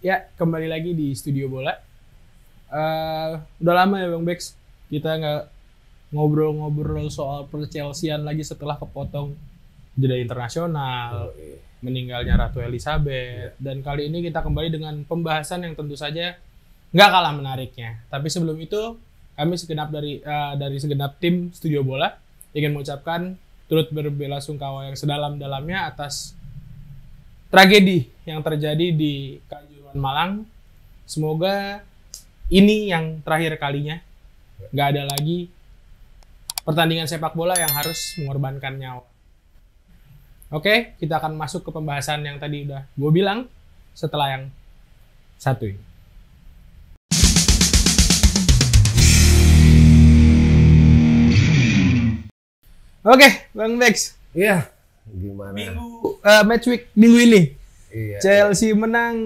Ya, kembali lagi di Studio Bola. Udah lama ya Bang Bex, kita nggak ngobrol-ngobrol soal per-Chelsea-an lagi setelah kepotong jeda internasional, meninggalnya Ratu Elizabeth. Dan kali ini kita kembali dengan pembahasan yang tentu saja nggak kalah menariknya. Tapi sebelum itu, kami dari segenap tim Studio Bola ingin mengucapkan turut berbelasungkawa yang sedalam-dalamnya atas tragedi yang terjadi di Kanjuruhan Malang. Semoga ini yang terakhir kalinya. Nggak ada lagi pertandingan sepak bola yang harus mengorbankan nyawa. Oke, kita akan masuk ke pembahasan yang tadi udah gue bilang setelah yang satu ini. Oke, Bang Bex. Iya. Gimana? Match week minggu ini. Iya, Chelsea menang,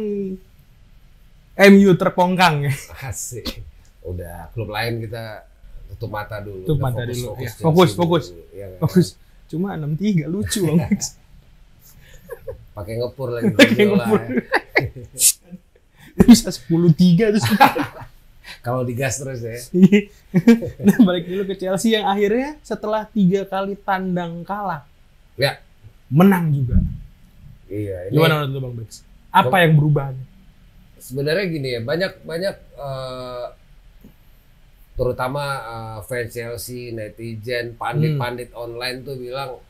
MU terpongkang ya. Asik. Udah, klub lain kita tutup mata dulu. Tutup Udah mata dulu. Ya. Fokus. Fokus. Ya, kan? Fokus. Cuma 6-3 lucu Bang Bex. Pakai ngepur lagi. Pakai ngepur. Bisa 10-3 terus. Kalau digas terus ya. Nah, balik dulu ke Chelsea yang akhirnya setelah 3 kali tandang kalah, Ya. menang juga. Iya. Ini Gimana menurut lu Bang Bex? Apa yang berubah? sebenarnya gini ya, banyak terutama fans Chelsea, netizen, pandit-pandit online tuh bilang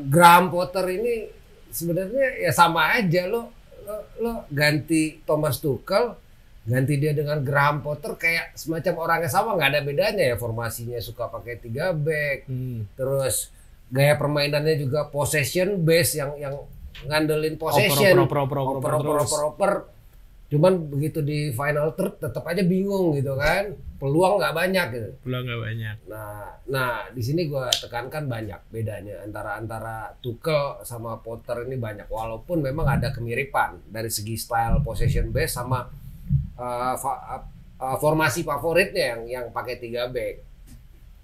Graham Potter ini sebenarnya ya sama aja, lo ganti Thomas Tuchel, ganti dia dengan Graham Potter kayak semacam orangnya sama, nggak ada bedanya ya, formasinya suka pakai 3 back, terus gaya permainannya juga possession base yang ngandelin possession, oper. Cuman begitu di final third tetap aja bingung gitu kan, peluang nggak banyak gitu. Peluang nggak banyak. Nah di sini gue tekankan banyak bedanya antara Tuchel sama Potter ini banyak, walaupun memang ada kemiripan dari segi style possession base sama formasi favoritnya yang pakai 3 back.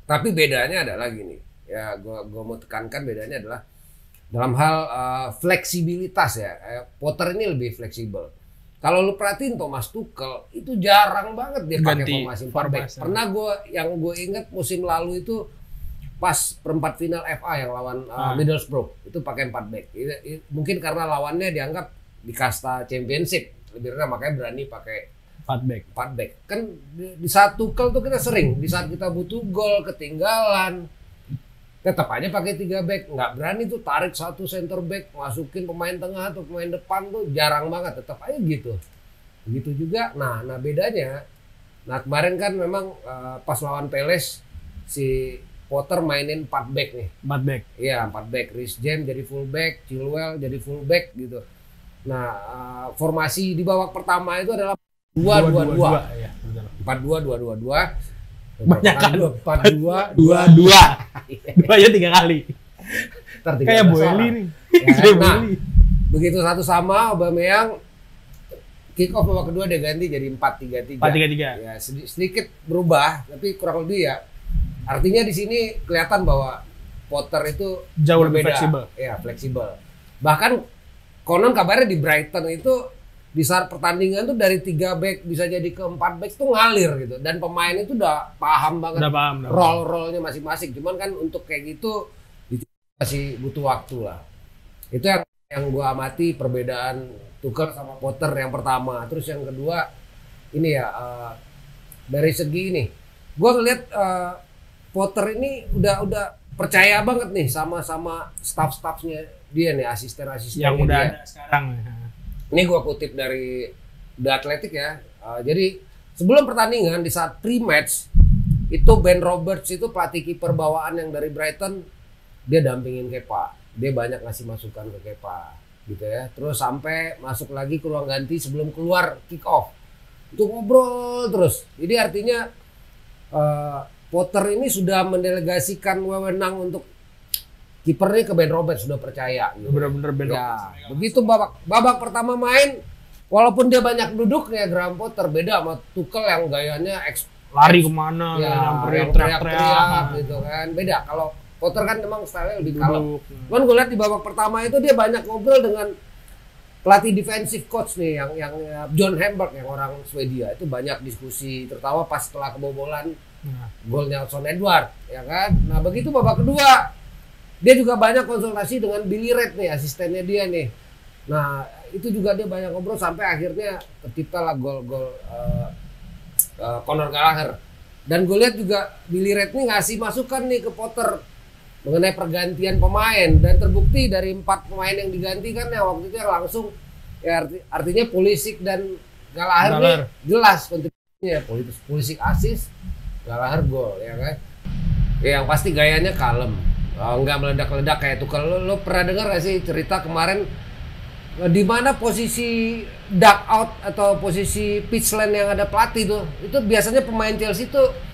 Tapi bedanya adalah gini, ya gue mau tekankan bedanya adalah dalam hal fleksibilitas ya. Potter ini lebih fleksibel. Kalau lu perhatiin Thomas Tuchel itu jarang banget dia pakai formasi 4 back. Pernah yang gue inget musim lalu itu pas perempat final FA yang lawan Middlesbrough itu pakai 4 back. Mungkin karena lawannya dianggap di kasta championship lebih rendah, makanya berani pakai 4 back. Kan di saat Tuchel tuh kita sering, di saat kita butuh gol, ketinggalan, tetap aja pakai 3 back. Nggak berani tuh tarik satu center back, masukin pemain tengah atau pemain depan, tuh jarang banget, tetap aja gitu. Begitu juga. Nah bedanya, kemarin kan memang pas lawan Palace si Potter mainin 4 back nih. 4 back. Iya, 4 back. Reece James jadi full back, Chilwell jadi full back gitu. Nah, formasi di babak pertama itu adalah 4-2-2-2. Ya, 4-2-2-2-2. Banyak kan? 4-2-2-2. 2 ya 3 kali. Kayak Boeli nih. Ya, nah, begitu satu sama, Aubameyang kick off babak kedua dia ganti jadi 4-3-3. 4-3-3. Ya, sedikit berubah, tapi kurang lebih ya. Artinya di sini kelihatan bahwa Potter itu jauh lebih berbeda. fleksibel. Ya, fleksibel. Bahkan konon kabarnya di Brighton itu di saat pertandingan tuh dari 3 back bisa jadi ke 4 back tuh ngalir gitu, dan pemain itu udah paham banget role-nya masing-masing. Cuman kan untuk kayak gitu masih butuh waktu lah. Itu yang gua amati perbedaan Tuchel sama Potter yang pertama. Terus yang kedua ini ya, dari segi ini gua ngeliat Potter ini udah percaya banget nih sama staff-staffnya dia nih, asisten-asistennya yang udah dia. Ada sekarang. Ini gue kutip dari The Athletic ya. Jadi sebelum pertandingan di saat pre-match itu Ben Roberts itu pelatih kiper bawaan yang dari Brighton, dia dampingin Kepa. Dia banyak ngasih masukan ke Kepa gitu ya. Terus sampai masuk lagi ke ruang ganti sebelum keluar kick off. Itu ngobrol terus. Jadi artinya Potter ini sudah mendelegasikan wewenang untuk kipernya ke Ben Roberts, sudah percaya gitu. Bener-bener Ben Ya, Roberts. begitu babak pertama main, walaupun dia banyak duduknya, Graham Potter beda sama Tuchel yang gayanya lari kemana, ya, nyamperin, yang teriak-teriak gitu kan. Beda. Kalau Potter kan memang style lebih kalem. Cuman gue lihat di babak pertama itu dia banyak ngobrol dengan pelatih defensive coach nih yang John Hamburg yang orang Swedia itu banyak diskusi terutama pas setelah kebobolan gol Nelson Edward ya kan. Nah begitu babak kedua dia juga banyak konsultasi dengan Billy Red nih asistennya dia nih. Nah itu juga dia banyak ngobrol sampai akhirnya terciptalah gol-gol Conor Gallagher. Dan gue lihat juga Billy Red nih ngasih masukan nih ke Potter mengenai pergantian pemain dan terbukti dari 4 pemain yang diganti kan ya waktu itu yang langsung ya artinya Pulisic dan Gallagher nih jelas kontribusinya. Pulisic assist, Gallagher gol ya kan. Ya, yang pasti gayanya kalem, nggak meledak-ledak kayak Tuchel. Lo pernah dengar gak sih cerita kemarin di mana posisi duck out atau posisi pitch lane yang ada pelatih tuh itu biasanya pemain Chelsea tuh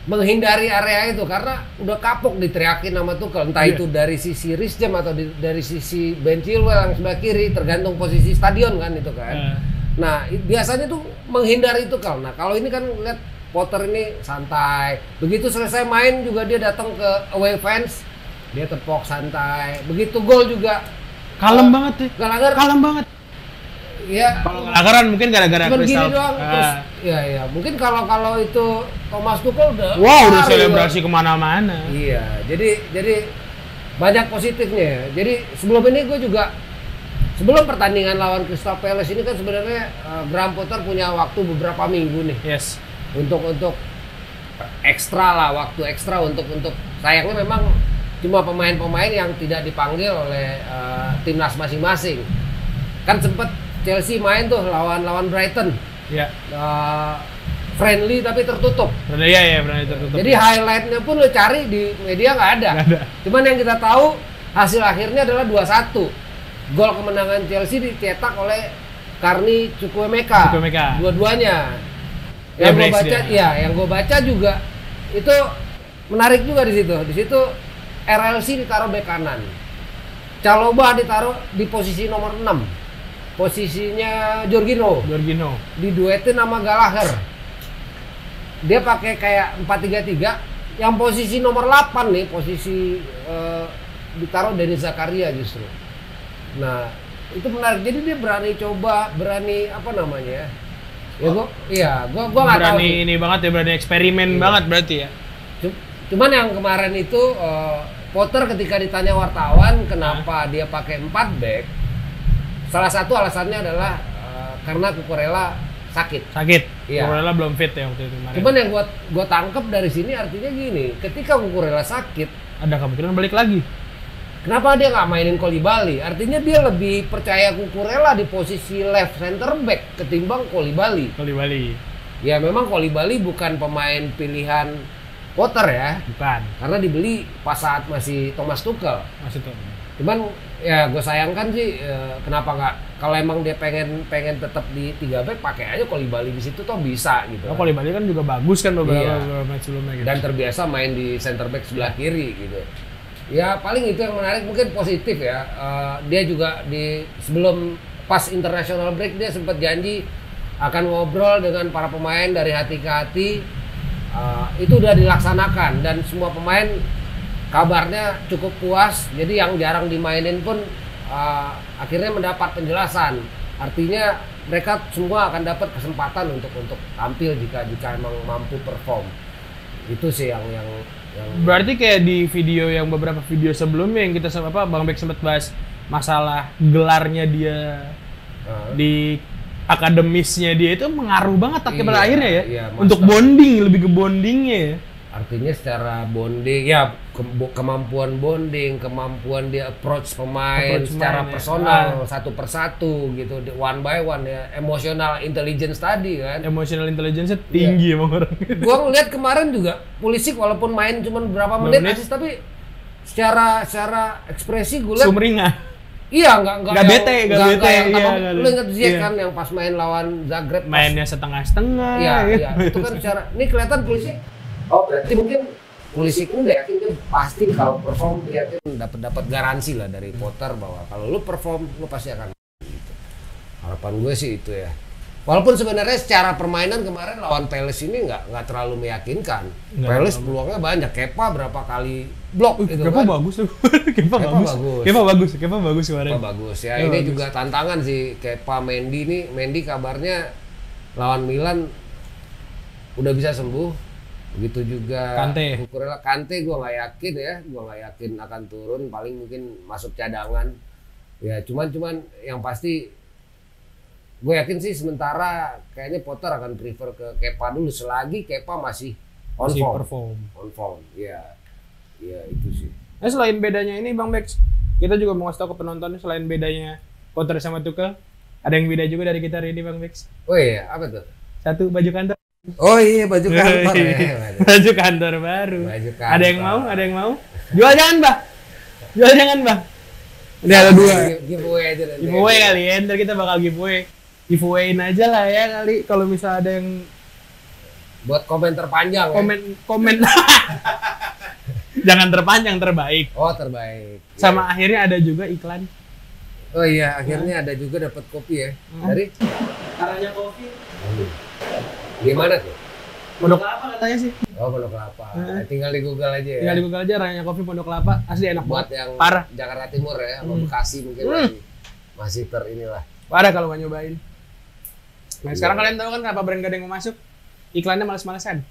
menghindari area itu karena udah kapok diteriakin sama Tuchel entah itu dari sisi Reece James atau dari sisi Ben Chilwell yang sebelah kiri tergantung posisi stadion kan itu kan. Nah biasanya tuh menghindari Tuchel. Nah kalau ini kan lihat Potter ini santai, begitu selesai main juga dia datang ke away fans dia tepok santai, begitu gol juga kalem banget sih. Gallagher kalem banget. Iya. Kalau Gallagher mungkin gara-gara Crystal doang. Terus, ya mungkin kalau itu Thomas Tuchel udah udah selebrasi kemana-mana. Iya, jadi banyak positifnya. Jadi sebelum ini gue juga sebelum pertandingan lawan Crystal Palace ini kan sebenarnya Graham Potter punya waktu beberapa minggu nih. Yes. Untuk ekstra lah, waktu ekstra untuk sayangnya memang cuma pemain-pemain yang tidak dipanggil oleh timnas masing-masing. Kan sempet Chelsea main tuh lawan Brighton. Iya. Friendly tapi tertutup. Iya, friendly tertutup. Jadi highlightnya pun lo cari di media nggak ada. Cuman yang kita tahu hasil akhirnya adalah 2-1. Gol kemenangan Chelsea dicetak oleh Carney Chukwuemeka. Dua-duanya. Yang gue baca juga itu menarik juga di situ. Di situ RLC ditaruh bek kanan. Chalobah ditaruh di posisi nomor 6. Posisinya Jorginho diduetin sama Gallagher. Dia pakai kayak 4-3-3. Yang posisi nomor 8 nih posisi ditaruh Denis Zakaria justru. Nah itu menarik. Jadi dia berani apa namanya ya? Gua nggak tahu. Berani ini banget ya, berani eksperimen banget berarti ya. Cuman yang kemarin itu Potter ketika ditanya wartawan kenapa dia pakai 4 back. Salah satu alasannya adalah karena Cucurella sakit. Iya. Cucurella belum fit ya waktu itu kemarin. Cuman yang gua tangkep dari sini artinya gini, ketika Cucurella sakit, ada kemungkinan balik lagi. Kenapa dia nggak mainin Koulibaly? Artinya dia lebih percaya Cucurella di posisi left center back ketimbang Koulibaly. Ya memang Koulibaly bukan pemain pilihan Potter ya. Bukan. Karena dibeli pas saat masih Thomas Tuchel. Cuman ya gue sayangkan sih kenapa nggak kalau emang dia pengen tetap di 3 back pakai aja Koulibaly di situ toh bisa gitu. Koulibaly kan juga bagus kan beberapa match sebelumnya gitu. Dan terbiasa main di center back sebelah kiri gitu. Ya paling itu yang menarik mungkin positif ya. Dia juga sebelum pas international break dia sempat janji akan ngobrol dengan para pemain dari hati ke hati. Itu udah dilaksanakan dan semua pemain kabarnya cukup puas, jadi yang jarang dimainin pun akhirnya mendapat penjelasan. Artinya mereka semua akan dapat kesempatan untuk tampil jika emang mampu perform. Itu sih yang berarti kayak di video yang beberapa video sebelumnya yang kita Bang Bek sempat bahas masalah gelarnya dia di akademisnya dia itu mengaruh banget pada akhirnya ya. Iya, untuk bonding, lebih ke bondingnya ya. Artinya secara bonding ya kemampuan bonding, kemampuan dia approach pemain secara personal satu persatu gitu, one by one ya, emotional intelligence tadi kan. Emotional intelligence tinggi emang orang. Gua ngeliat kemarin juga Pulisic walaupun main cuma berapa menit asis tapi secara ekspresi gue lihat sumringah. Iya, enggak bete. Lu ingat Ziyech kan yang pas main lawan Zagreb mainnya setengah-setengah. Iya. Itu kan secara ini kelihatan Pulisic. Oh, berarti mungkin Pulisic udah yakin dia pasti kalau perform dia dapat garansi lah dari Potter bahwa kalau lu perform lu pasti akan gitu. Harapan gue sih itu ya. Walaupun sebenarnya secara permainan kemarin lawan Palace ini nggak terlalu meyakinkan. Palace peluangnya banyak. Kepa berapa kali blok gitu Kepa kan. bagus tuh. Kepa bagus. Kepa bagus kemarin. Kepa bagus ya. Ini bagus. Juga tantangan sih Kepa Mendy nih. Mendy kabarnya lawan Milan udah bisa sembuh. Begitu juga Kante gue nggak yakin ya. Gue nggak yakin akan turun. Paling mungkin masuk cadangan. Ya cuman yang pasti gue yakin sih sementara kayaknya Potter akan prefer ke Kepa dulu selagi Kepa masih on form. Ya itu sih. Nah, selain bedanya ini Bang Bex, kita juga mau ngasih tau ke penonton selain bedanya Potter sama Tuchel, ada yang beda juga dari kita hari ini Bang Bex. Oh iya, apa tuh? Satu baju kantor. Oh iya, baju kantor. Baju kantor baru. Ada yang mau? Jual jangan, Bah. Udah ada 2. Giveaway aja nanti. Giveaway kali ya, ntar kita bakal giveawayin aja lah ya kali kalau misalnya ada yang buat komen terpanjang komen jangan terpanjang, terbaik. Oh, terbaik. Sama akhirnya ada juga iklan. Oh iya, akhirnya ada juga dapat kopi ya. Dari Aranya Kopi. Gimana tuh? Pondok Kelapa katanya sih. Oh, Pondok Kelapa. Tinggal di Google aja ya. Tinggal di Google aja Aranya Kopi Pondok Kelapa. Asli enak buat banget. Yang parah. Jakarta Timur ya, sama Bekasi mungkin masih inilah. Parah kalau nggak nyobain. Nah, sekarang kalian tahu kan kenapa brand Gading mau masuk? Iklannya males-malesan.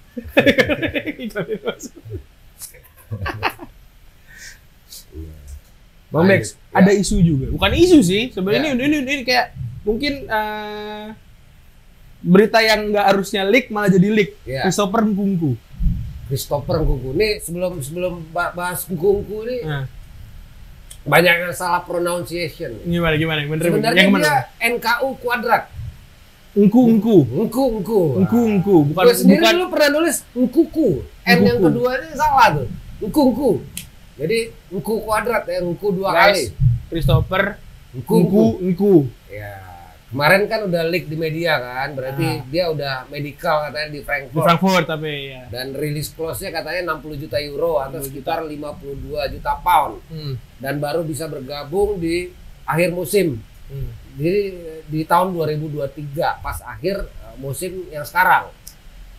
Iklannya masuk. Bang Bex, ada isu juga. Bukan isu sih, sebenarnya ini kayak mungkin berita yang nggak harusnya leak malah jadi leak. Christopher Nkunku. Nih sebelum bahas Nkunku nih. Banyak yang salah pronunciation. Gimana? Sebenarnya yang dia NKU kuadrat. Engku. Bukan. Gue sendiri dulu pernah nulis Nkuku. N yang kedua ini salah tuh. Nkuku. Jadi Nku kuadrat ya, Nku 2 kali. Christopher Nku. Ya. Kemarin kan udah leak di media kan, berarti dia udah medical katanya di Frankfurt. Tapi ya. Dan release clause-nya katanya 60 juta euro atau sekitar 52 juta pound. Dan baru bisa bergabung di akhir musim. Jadi di tahun 2023 pas akhir musim yang sekarang.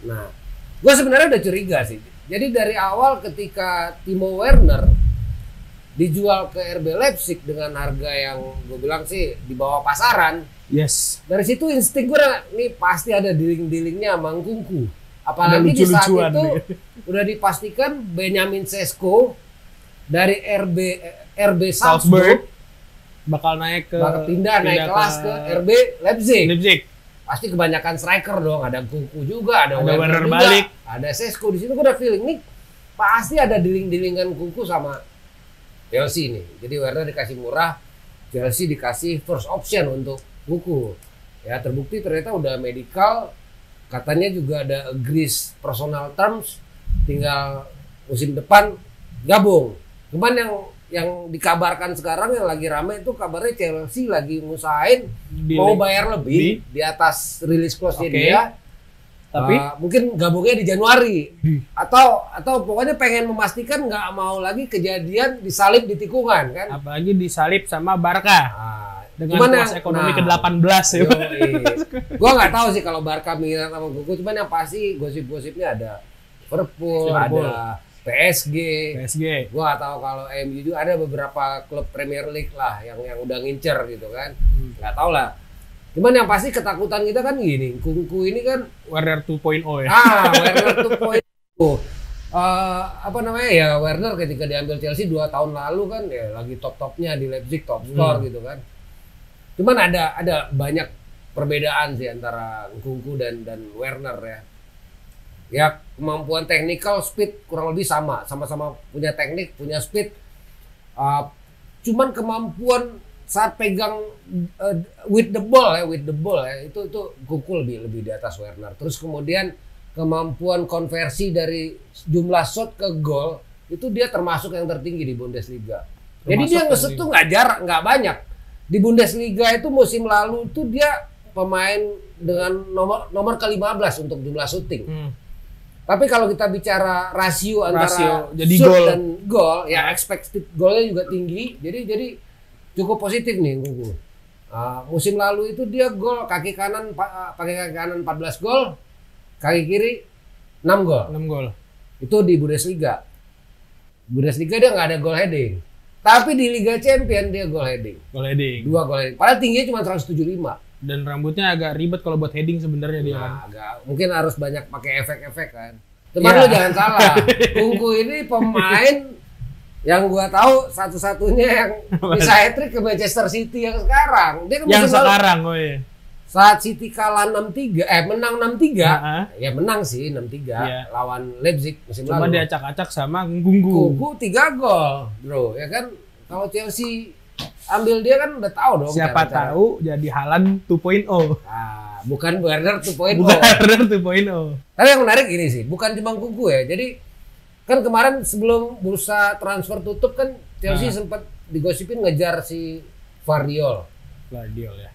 Nah, gue sebenarnya udah curiga sih. Jadi dari awal ketika Timo Werner dijual ke RB Leipzig dengan harga yang gue bilang sih di bawah pasaran. Yes. Dari situ insting gue nih pasti ada dealing-dealingnya sama Nkunku. Apalagi di saat itu udah dipastikan Benjamin Sesko dari RB Salzburg bakal pindah naik kelas ke RB Leipzig. Pasti kebanyakan striker dong, ada Nkunku juga, ada Werner balik, ada Sesko. Di situ gue udah feeling nih pasti ada dealing-dealingan Nkunku sama Chelsea nih. Jadi Werner dikasih murah, Chelsea dikasih first option untuk Nkunku. Ya terbukti ternyata udah medical, katanya juga ada agrees personal terms, tinggal musim depan gabung. Cuman yang dikabarkan sekarang yang lagi rame itu kabarnya Chelsea lagi ngusahain mau bayar lebih di atas release clause-nya dia. Tapi mungkin gabungnya di Januari atau pokoknya pengen memastikan nggak mau lagi kejadian disalip di tikungan kan. Apalagi disalip sama Barca. Dengan kelas ekonomi ke-18 ya. Gua nggak tahu sih kalau Barca minat sama Nkunku, cuman yang pasti gosip-gosipnya ada Liverpool, ada PSG. Gua nggak tahu kalau MU juga, ada beberapa klub Premier League lah yang udah ngincer gitu kan. Nggak tahu lah. Cuman yang pasti ketakutan kita kan gini, Nkunku ini kan Werner 2.0 ya. Werner 2.0. Werner ketika diambil Chelsea 2 tahun lalu kan ya lagi top-topnya di Leipzig, top skor gitu kan. Cuman ada banyak perbedaan sih antara Nkunku dan Werner ya. Ya kemampuan technical, speed kurang lebih sama-sama punya teknik, punya speed. Cuman kemampuan saat pegang with the ball ya itu Nkunku lebih di atas Werner. Terus kemudian kemampuan konversi dari jumlah shot ke gol itu dia termasuk yang tertinggi di Bundesliga. Jadi dia nge-shoot tuh nggak banyak. Di Bundesliga itu musim lalu tuh dia pemain dengan nomor ke-15 untuk jumlah shooting. Tapi kalau kita bicara rasio antara shoot dan gol, ya expected golnya juga tinggi. Jadi cukup positif nih Nkunku. Musim lalu itu dia gol kaki kanan pakai kaki kanan 14 gol, kaki kiri 6 gol. 6 gol. Itu di Bundesliga. Bundesliga dia nggak ada gol heading. Tapi di Liga Champion dia gol heading. Gol heading. 2 gol heading. Padahal tingginya cuma 175. Dan rambutnya agak ribet kalau buat heading sebenarnya dia kan. Agak mungkin harus banyak pakai efek-efek kan. Cuman lu jangan salah. Kungku ini pemain yang gua tahu satu-satunya yang bisa hat-trick ke Manchester City yang sekarang. Dia kan yang sekarang, oh iya. Saat City kalah 6-3, menang 6-3, ya menang sih 6-3 lawan Leipzig musim lalu. Cuma diacak-acak sama Kungku. Kungku 3 gol, bro. Ya kan kalau Chelsea ambil dia kan udah tahu dong. Siapa tahu jadi Haaland 2.0. Bukan Werner 2.0. Bukan Werner 2.0. Tapi yang menarik ini sih, bukan cuma Kungku ya. Jadi kan kemarin sebelum bursa transfer tutup kan Chelsea sempat digosipin ngejar si Gvardiol ya.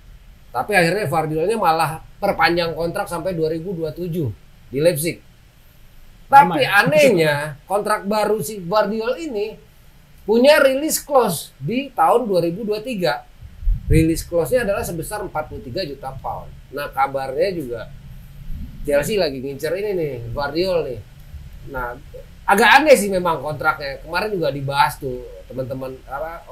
Tapi akhirnya Gvardiolnya malah perpanjang kontrak sampai 2027 di Leipzig. Tapi anehnya kontrak baru si Gvardiol ini punya release clause di tahun 2023. Release clause-nya adalah sebesar 43 juta pound. Nah kabarnya juga Chelsea lagi ngincer ini nih, Gvardiol nih. Nah agak aneh sih memang kontraknya. Kemarin juga dibahas tuh teman-teman,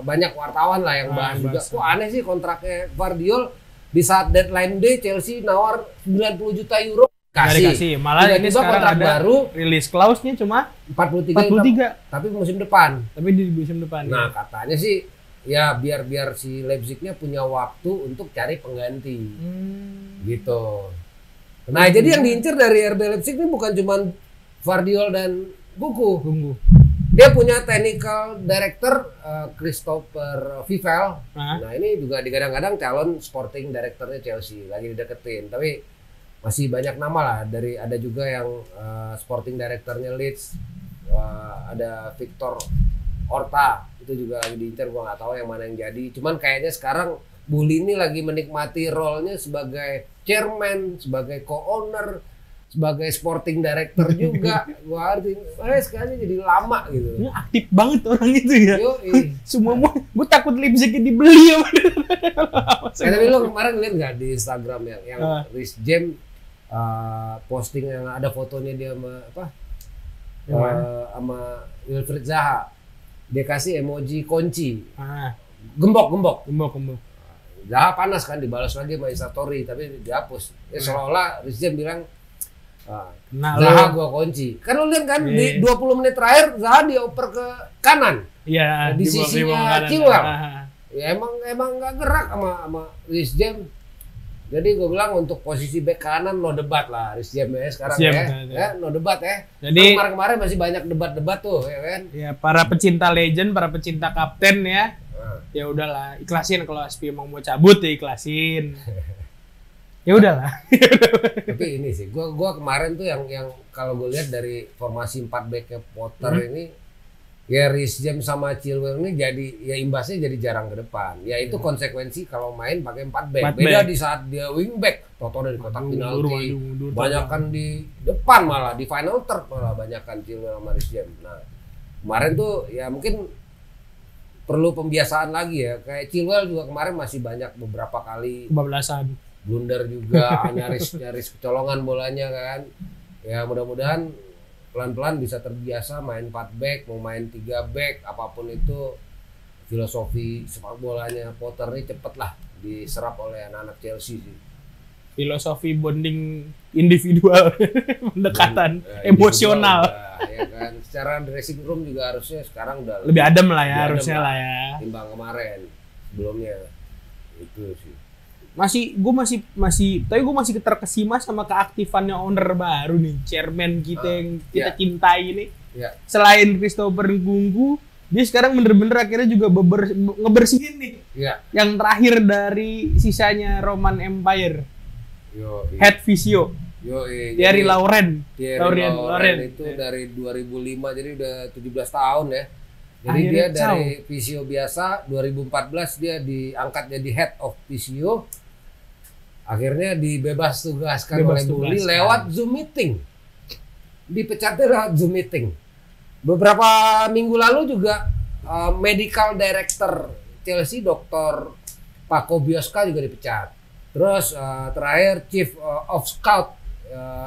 banyak wartawan lah yang bahas juga. Kok aneh sih kontraknya Gvardiol. Di saat deadline day Chelsea nawar 90 juta euro kasih. Malah ini sekarang kontrak ada baru release clause-nya cuma 43. Tapi musim depan. Tapi di musim depan. Nah, katanya sih ya biar si Leipzig-nya punya waktu untuk cari pengganti. Gitu. Nah, jadi yang diincar dari RB Leipzig ini bukan cuma Gvardiol dan Kungku. Dia punya technical director Christopher Vivel. Nah ini juga digadang-gadang calon sporting directornya Chelsea, lagi dideketin. Tapi masih banyak nama lah. Ada juga yang sporting directornya Leeds, ada Victor Orta, itu juga lagi diincar. Gua nggak tahu yang mana yang jadi. Cuman kayaknya sekarang Bully ini lagi menikmati role-nya sebagai chairman, sebagai co-owner, sebagai sporting director juga. Gua arti sekarang jadi lama gitu. Ini aktif banget orang itu ya. Semua gue takut Leipzig dibeli ya. Tapi lo kemarin lihat nggak di Instagram yang Reece James posting yang ada fotonya dia sama sama Wilfried Zaha. Dia kasih emoji kunci. Gembok. Zaha panas kan, dibalas lagi sama Instastory tapi dihapus. Seolah-olah Reece James bilang Zaha gua kunci. Kan lu lihat kan di 20 menit terakhir Zaha dioper ke kanan. Iya, di sisinya Chilwell. Ya emang enggak gerak sama Reece James. Jadi gue bilang untuk posisi bek kanan no debat lah Reece James ya sekarang ya. No debat ya. Jadi kemarin masih banyak debat-debat tuh ya kan. Ya para pecinta legend, para pecinta kapten ya. Ya udahlah, ikhlasin kalau Aspi emang mau cabut ya ikhlasin. Ya udahlah. Tapi ini sih, gua kemarin tuh yang kalau gue lihat dari formasi 4 back Potter ini, ya Reece James sama Chilwell ini jadi ya imbasnya jadi jarang ke depan. Ya itu konsekuensi kalau main pakai 4 back. Beda di saat dia wing back, toto dari kotak penalti, banyakan di depan malah di final third malah banyakan Chilwell sama Reece James. Nah kemarin tuh ya mungkin perlu pembiasaan lagi ya. Kayak Chilwell juga kemarin masih banyak beberapa kali kebablasan. Blunder juga, nyaris kecolongan bolanya kan. Ya mudah-mudahan pelan-pelan bisa terbiasa main 4 back, mau main 3 back, apapun itu filosofi sepak bolanya Potter ini cepet lah diserap oleh anak-anak Chelsea sih. Filosofi bonding individual, pendekatan emosional. Ya kan, secara dressing room juga harusnya sekarang udah lebih adem lah ya, harusnya lah ya. Timbang kemarin sebelumnya itu sih. Gue masih terkesima sama keaktifannya owner baru nih, chairman kita yang kita cintai ini. Selain Christopher Kungku, dia sekarang bener-bener akhirnya juga ngebersihin nih. Yang terakhir dari sisanya Roman Empire. Head Physio. Thierry Laurent itu dari 2005 jadi udah 17 tahun ya. Jadi akhirnya dia dari Physio biasa 2014 dia diangkat jadi Head of Physio. Akhirnya dibebas tugaskan oleh Bully lewat Zoom meeting. Dipecatnya lewat Zoom meeting. Beberapa minggu lalu juga medical director Chelsea Dr. Paco Biosca juga dipecat. Terus terakhir Chief of Scout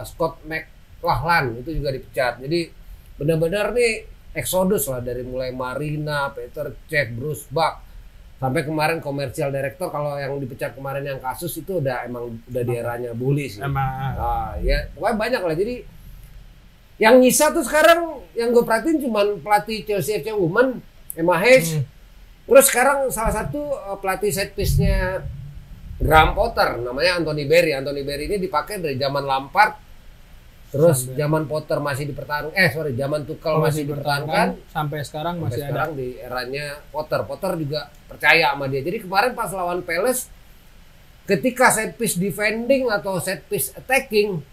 Scott McLachlan itu juga dipecat. Jadi benar-benar nih eksodus lah, dari mulai Marina, Peter Cech, Bruce Buck, sampai kemarin komersial director. Kalau yang dipecat kemarin yang kasus itu emang udah di eranya Bully sih. Ya pokoknya banyak lah. Jadi yang nyisa tuh sekarang yang gue perhatiin cuman pelatih Chelsea FC Women, Emma Hayes. Terus sekarang salah satu pelatih set piece-nya Graham Potter namanya Anthony Berry. Anthony Berry ini dipakai dari zaman Lampard. Terus zaman Potter masih dipertahankan, zaman Tuchel masih dipertahankan sampai sekarang masih ada. Sekarang di eranya Potter. Potter juga percaya sama dia. Jadi kemarin pas lawan Palace, ketika set piece defending atau set piece attacking,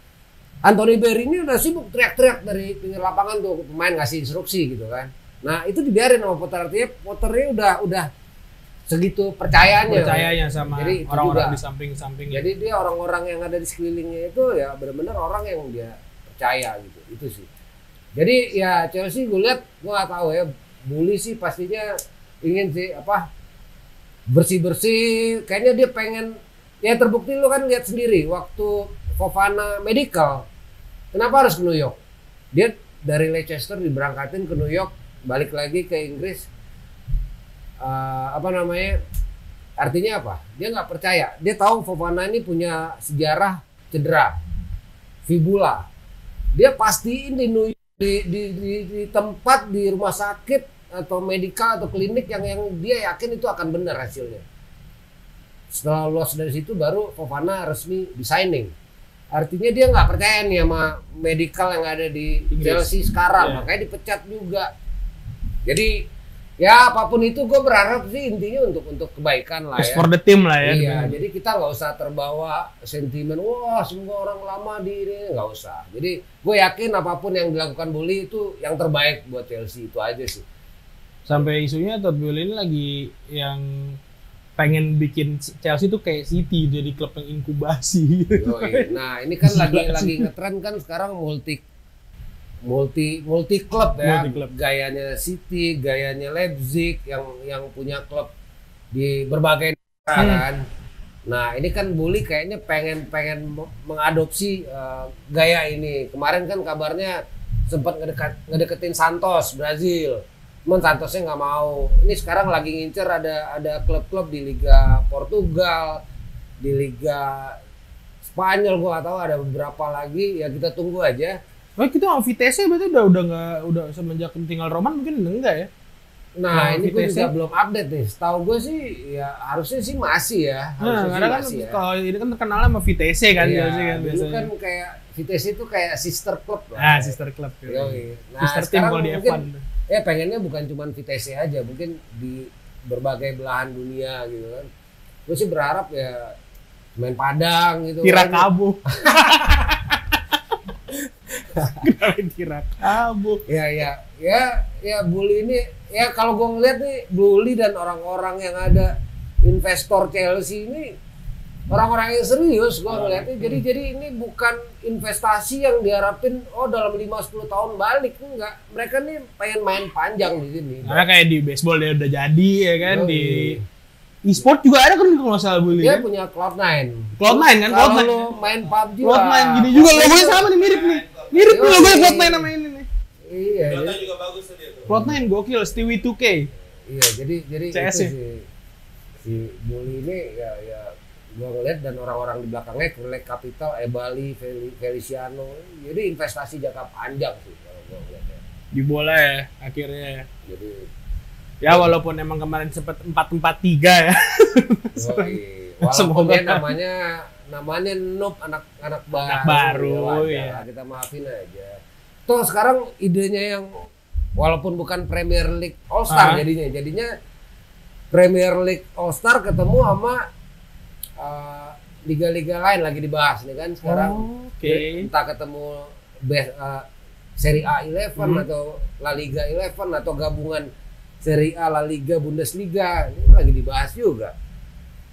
Anthony Berry ini udah sibuk teriak-teriak dari pinggir lapangan tuh pemain ngasih instruksi gitu kan. Nah itu dibiarin sama Potter, artinya Potternya udah segitu percayanya sama jadi orang-orang di samping-samping. Jadi dia orang-orang yang ada di sekelilingnya itu ya benar-benar orang yang dia percaya gitu, itu sih. Jadi ya Chelsea gue lihat, gue nggak tahu ya, Bully sih pastinya ingin sih bersih-bersih. Kayaknya dia pengen, ya terbukti lu kan lihat sendiri waktu Fofana medical, kenapa harus ke New York? Dia dari Leicester diberangkatin ke New York, balik lagi ke Inggris. Artinya apa? Dia nggak percaya. Dia tahu Fofana ini punya sejarah cedera fibula. Dia pastiin di tempat, di rumah sakit atau medikal atau klinik yang dia yakin itu akan benar hasilnya. Setelah lolos dari situ baru Fofana resmi di signing. Artinya dia nggak percaya nih sama medikal yang ada di Chelsea sekarang, makanya dipecat juga. Jadi ya apapun itu gue berharap sih intinya untuk kebaikan lah ya. For the team lah ya. Iya, jadi kita nggak usah terbawa sentimen, wah semua orang lama di ini, nggak usah. Jadi gue yakin apapun yang dilakukan Bully itu yang terbaik buat Chelsea, itu aja sih. Sampai isunya Todd Boehly ini lagi yang pengen bikin Chelsea tuh kayak City, jadi klub yang inkubasi. Nah ini kan lagi ngetren kan sekarang multi klub ya, gayanya City, gayanya Leipzig yang punya klub di berbagai negara kan. Nah ini kan Bully kayaknya pengen mengadopsi gaya ini. Kemarin kan kabarnya sempat ngedeketin Santos Brazil, cuman Santosnya nggak mau. Ini sekarang lagi ngincer ada klub-klub di Liga Portugal, di Liga Spanyol, gua nggak tahu ada beberapa lagi. Ya kita tunggu aja. Oh gitu, Vitesse berarti udah semenjak tinggal Roman mungkin enggak ya? Nah ini gue juga belum update nih. Setahu gue sih ya harusnya sih masih ya. Karena kan kalau ini kan terkenal sama Vitesse kan, iya, kan biasanya. Kan kayak Vitesse itu kayak sister club lah. Sister club. Nah, sister team kalau di F1. Ya pengennya bukan cuma Vitesse aja, mungkin di berbagai belahan dunia gitu kan. Gue sih berharap ya main Padang gitu. Tirakabu. Tirakabu. Ya Bully ini ya kalau gue ngeliat nih Bully dan orang-orang yang ada investor Chelsea ini orang-orang yang serius gue ngeliatnya. Jadi ini bukan investasi yang diharapin dalam 5-10 tahun balik, enggak. Mereka nih pengen main panjang di sini. Karena kayak di baseball dia udah jadi ya kan, di e-sport juga ada kan kalau nggak salah Bully. Dia punya Cloud9 kan. Kalau lo main PUBG Cloud9 gini juga logonya sama nih, mirip nih logonya Cloud9 sama ini nih. Iya. Dota juga bagus tadi itu. Cloud9 gokil, Stewie 2K. Iya, jadi CS itu si Bully ini ya gua ngeliat, dan orang-orang di belakangnya Krelek Capital, Ebali, Feliciano. Jadi investasi jangka panjang sih kalau gua ngeliatnya. Di bola ya akhirnya. Jadi ya walaupun emang kemarin sempat 4-4-3 ya. Walaupun dia namanya noob, anak baru. Ya. Kita maafin aja. Toh sekarang idenya yang walaupun bukan Premier League All Star jadinya Premier League All Star ketemu sama liga-liga lain lagi dibahas nih kan sekarang. Entah ketemu Serie A 11 atau La Liga 11 atau gabungan Serie A, La Liga, Bundesliga, ini lagi dibahas juga.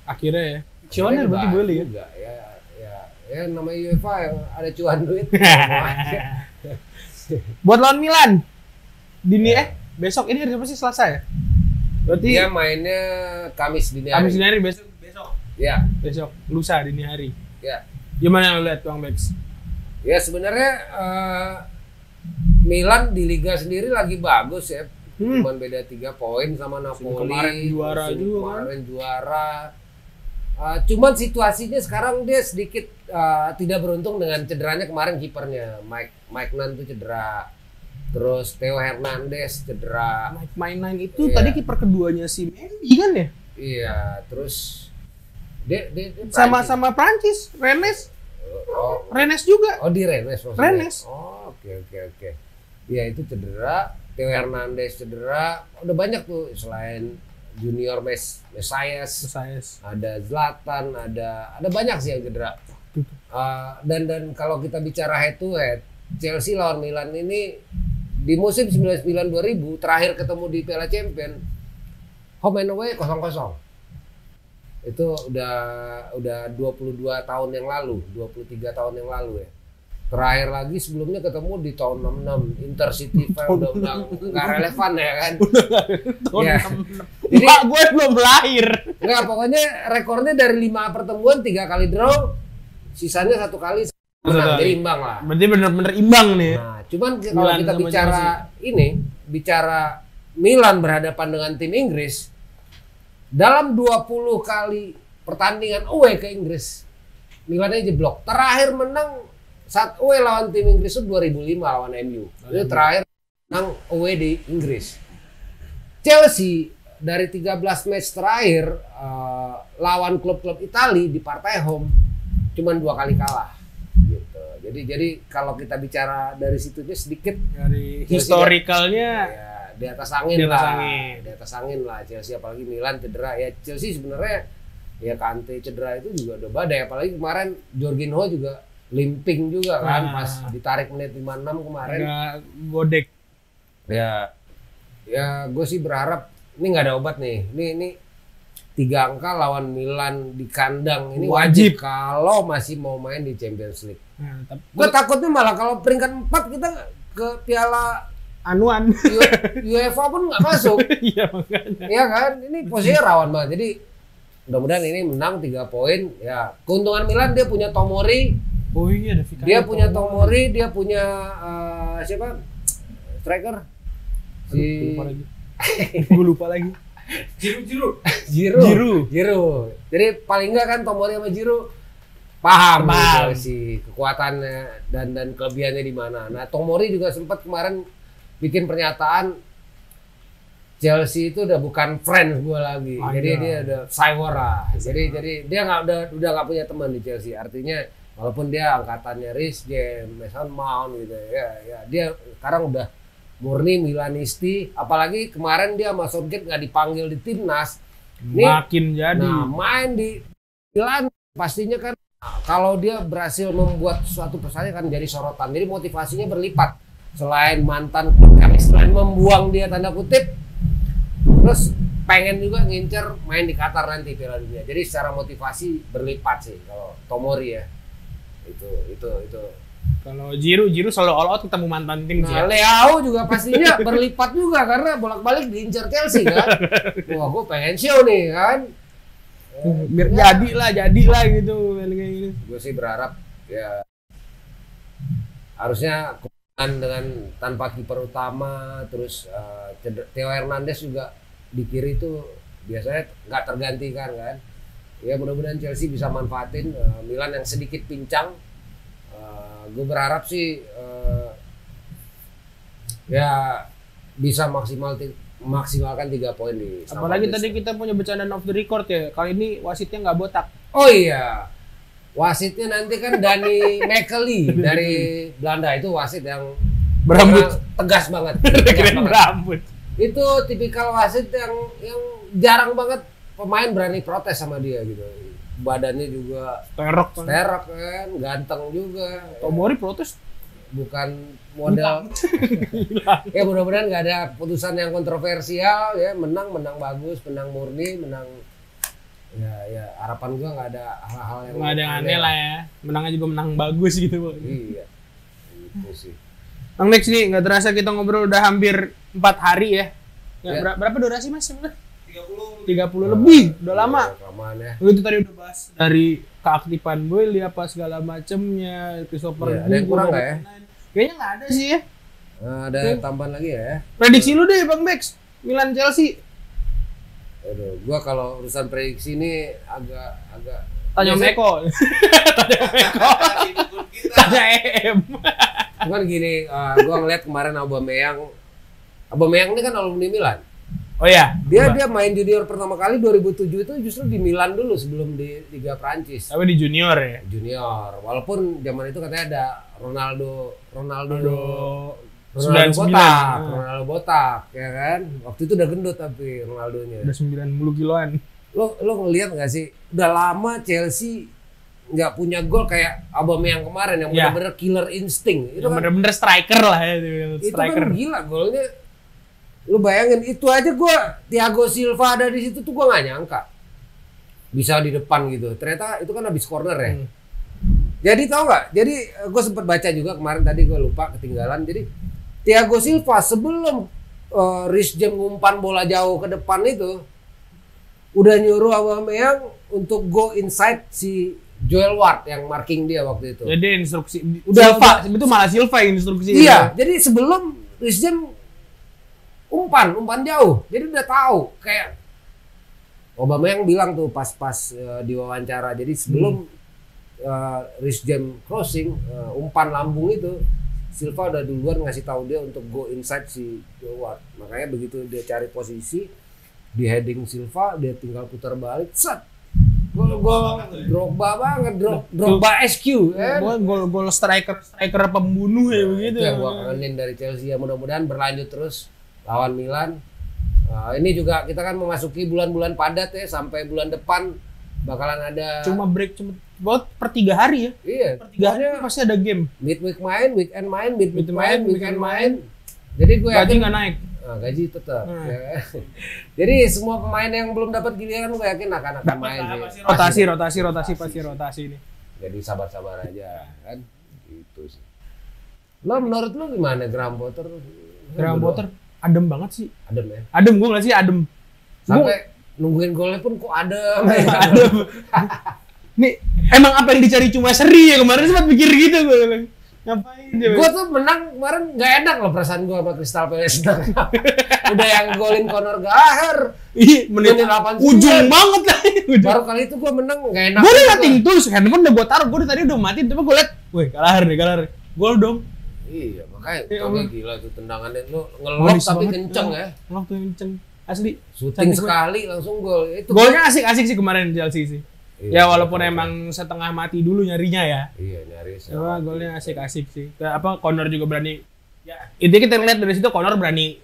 Akhirnya ya. Cuannya berarti boleh ya. Ya namanya UEFA yang ada cuan duit. Buat lawan Milan. Besok ini hari apa sih, Selasa ya? Berarti dia mainnya Kamis dini hari. Kamis dini hari besok Ya. Besok lusa dini hari. Ya. Gimana lo lihat Bang Bex? Ya sebenarnya Milan di Liga sendiri lagi bagus ya. Cuman beda 3 poin sama Napoli. Kemarin juara juga kan. Kemarin juara. Cuman situasinya sekarang dia sedikit tidak beruntung dengan cederanya kemarin kipernya. Mike Nan tuh cedera. Terus Theo Hernandez cedera. Mike Mainan itu tadi kiper keduanya si Mendy kan ya? Iya, terus dia Sama Prancis, Rennes. Oh, Rennes juga. oh di Rennes maksudnya. Rennes. Oh, oke. Ya itu cedera, Theo Hernandez cedera. Udah banyak tuh selain Junior Mesias. Ada Zlatan, ada banyak sih yang cedera. Dan kalau kita bicara head to head, Chelsea lawan Milan ini di musim 99-2000 terakhir ketemu di Piala Champions, home and away 0-0. Itu udah 22 tahun yang lalu, 23 tahun yang lalu ya. Terakhir lagi sebelumnya ketemu di tahun 66 Intercity udah nggak relevan ya kan. Ya. Jadi gue belum lahir. Enggak, pokoknya rekornya dari 5 pertemuan 3 kali draw, sisanya 1 kali menang, jadi imbang lah. Berarti bener-bener imbang nih. Nah, cuman kalau kita bicara Milan berhadapan dengan tim Inggris, dalam 20 kali pertandingan away ke Inggris, Milan aja jeblok. Terakhir menang saat away lawan tim Inggris itu 2005 lawan MU. Itu terakhir menang away di Inggris. Chelsea dari 13 match terakhir lawan klub-klub Italia di partai home cuman 2 kali kalah. Gitu. Jadi kalau kita bicara dari situnya sedikit dari historicalnya ya, di atas angin lah Chelsea, apalagi Milan cedera ya. Chelsea sebenarnya ya Kante cedera itu juga udah badai, apalagi kemarin Jorginho juga limping juga kan pas ditarik menit 56 kemarin. Agak godek. Ya gue sih berharap ini nggak ada obat nih. Ini 3 angka lawan Milan di kandang ini wajib kalau masih mau main di Champions League. Gue takutnya malah kalau peringkat 4 kita ke Piala Anuan UEFA pun nggak masuk. Iya makanya. Iya kan, ini posisinya rawan banget. Jadi mudah-mudahan ini menang 3 poin. Ya keuntungan Milan dia punya Tomori. Oh iya ada Fikayo. Dia punya Tomori, dia punya siapa? Striker. Gue lupa lagi. Giroud. Jadi paling nggak kan Tomori sama Giroud paham gitu sih kekuatannya dan kelebihannya di mana. Nah Tomori juga sempat kemarin bikin pernyataan Chelsea itu udah bukan friends gue lagi. Jadi dia udah Saywara. Jadi dia udah nggak punya teman di Chelsea. Artinya walaupun dia angkatannya Reece James, Mason Mount gitu ya dia sekarang udah murni Milanisti. Apalagi kemarin dia sama Southgate nggak dipanggil di timnas. Makin jadi. Nah main di Milan pastinya kan kalau dia berhasil membuat suatu pesannya kan jadi sorotan. Jadi motivasinya berlipat. Selain mantan, selain membuang dia tanda kutip, terus pengen juga ngincer main di Qatar nanti Piala Dunia. Jadi secara motivasi berlipat sih kalau Tomori ya. Itu. Kalau Giroud selalu all out ketemu mantan tim sih. Nah, Leao juga pastinya berlipat juga karena bolak-balik diincar Chelsea kan. Wah, gue pengen show nih kan. Biar jadilah gitu kayak gini. Gue sih berharap ya harusnya dengan tanpa kiper utama, terus Theo Hernandez juga di kiri itu biasanya nggak tergantikan kan. Ya mudah-mudahan Chelsea bisa manfaatin Milan yang sedikit pincang. Gue berharap sih ya bisa maksimalkan 3 poin di. Apalagi tadi kita punya bercandaan off the record ya. Kali ini wasitnya nggak botak. Oh iya. Wasitnya nanti kan Dani Mekeli dari Belanda, itu wasit yang berambut tegas banget. Berambut. Itu tipikal wasit yang jarang banget pemain berani protes sama dia gitu. Badannya juga sterok kan, ganteng juga. Tomori protes bukan modal. Ya mudah-mudahan nggak ada putusan yang kontroversial ya, menang bagus, menang murni, menang ya harapan gua nggak ada hal-hal yang nggak ada yang aneh lah ya, menang aja juga menang bagus gitu. Iya itu sih. Bang Dex nih nggak terasa kita ngobrol udah hampir 4 hari ya. Berapa durasi mas sebenarnya? 30 lebih, udah lama. Kelamaan ya. Itu tadi udah bahas dari keaktifan Boyle apa segala macemnya, Christopher Ada yang kurang nggak ya? Kayaknya nggak ada sih ya. Ada tambahan lagi ya. Prediksi lu deh Bang Bex, Milan Chelsea. Aduh, gua kalau urusan prediksi ini agak Tanya biasa- Meko. Tanya Meko. Tanya EM. Cuman gini, gua ngeliat kemarin Aubameyang ini kan alumni Milan. Oh ya, Dia main junior pertama kali 2007 itu justru di Milan dulu sebelum di Liga Prancis. tapi di junior ya. Junior, walaupun zaman itu katanya ada Ronaldo Ronaldo 99. Ronaldo botak, ya kan? Waktu itu udah gendut tapi Ronaldonya. Udah 90 kiloan. Lo ngelihat nggak sih? Udah lama Chelsea nggak punya gol kayak Aubameyang kemarin yang Ya. benar-benar killer insting. Itu bener-bener striker lah ya. Itu Striker. kan gila golnya. Lu bayangin itu aja Thiago Silva ada di situ tuh gua nggak nyangka bisa di depan gitu. Ternyata itu kan habis corner ya. Jadi tahu nggak? Jadi gue sempat baca juga kemarin tadi gue lupa ketinggalan. Jadi Thiago Silva sebelum Reece James ngumpan bola jauh ke depan itu udah nyuruh Aubameyang untuk go inside si Joel Ward yang marking dia waktu itu. Jadi instruksi Udah- Silva, itu malah Silva yang instruksi. Iya, jadi sebelum Reece James umpan jauh, jadi udah tahu kayak Aubameyang bilang tuh pas di wawancara. Jadi sebelum Reece James crossing umpan lambung itu, Silva udah duluan ngasih tahu dia untuk go inside si Joel Ward. Makanya begitu dia cari posisi di heading Silva, dia tinggal putar balik, set. Gol Drogba banget, Drogba SQ kan. Gol striker pembunuh ya begitu. Itu yang gua kangenin dari Chelsea ya, mudah-mudahan berlanjut terus lawan Milan. Ini juga kita kan memasuki bulan-bulan padat ya, sampai bulan depan bakalan ada Cuma buat per 3 hari ya. iya, Per 3 hari pasti ada game. midweek main, weekend main, midweek main, weekend weekend main. Jadi gue Gaji yakin nggak naik. gaji tetap. Hmm. Ya. Jadi semua pemain yang belum dapat giliran gue yakin akan main sih. Rotasi ini. Jadi sabar-sabar aja kan. Gitu sih. Lo menurut lo gimana Graham Potter? Graham Potter adem banget sih. Adem ya. Adem gue nggak sih adem. Sampai nungguin golnya pun kok adem. Adem. Nih emang apa yang dicari cuma seri ya kemarin sempat pikir gitu gue bilang. Ngapain dia? Gue tuh menang kemarin nggak enak loh perasaan gue sama Crystal Palace. Udah yang golin Conor Gallagher. Ih, menit 89. ujung banget lah. Baru kali itu gue menang nggak enak. Gue udah nating terus, handphone udah gue taruh, gue tadi udah matiin, tapi gue liat, weh Gallagher nih, gol dong. Iya makanya Ya tapi Allah. gila tuh tendangannya lu ngelok Manis tapi banget. kenceng ya. Ngelok tuh kenceng, asli. Syuting Cantik sekali langsung gol. Itu Golnya asik-asik sih kemarin Chelsea sih. Iya, Ya walaupun iya. emang setengah mati dulu nyarinya ya. Iya nyaris. Cuma golnya asik-asik sih. Connor juga berani. Ya intinya kita lihat dari situ Connor berani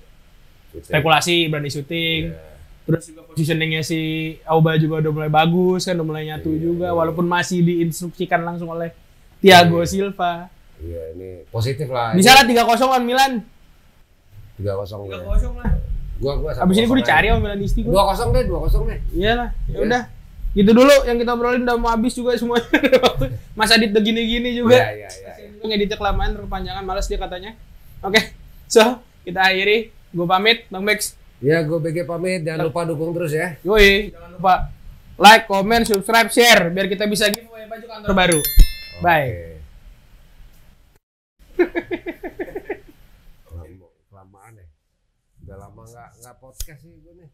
spekulasi, berani syuting. Iya. Terus juga positioningnya si Auba juga udah mulai bagus kan, udah mulai nyatu Iya, juga. iya. Walaupun masih diinstruksikan langsung oleh Thiago Iya. Silva. Iya ini positif lah. Bisa lah 3-0 lawan Milan. 3-0 ya. 3-0 lah. Gua Abis ini gue dicari sama Milanisti gue. 2-0 deh, 2-0 deh. Iyalah, ya Iya. udah. Gitu dulu yang kita obrolin udah mau habis juga semuanya. Mas Adit udah gini-gini juga. Iya, iya, iya. Ngeditnya kelamaan, kepanjangan, males dia katanya. Oke, so kita akhiri. Gue pamit, Bang Bex. Ya, gue BG pamit. Jangan lupa dukung terus ya. Yoi, jangan lupa like, comment, subscribe, share biar kita bisa giveaway baju kantor baru. Bye. Kelamaan ya. Udah lama nggak podcast sih gue nih.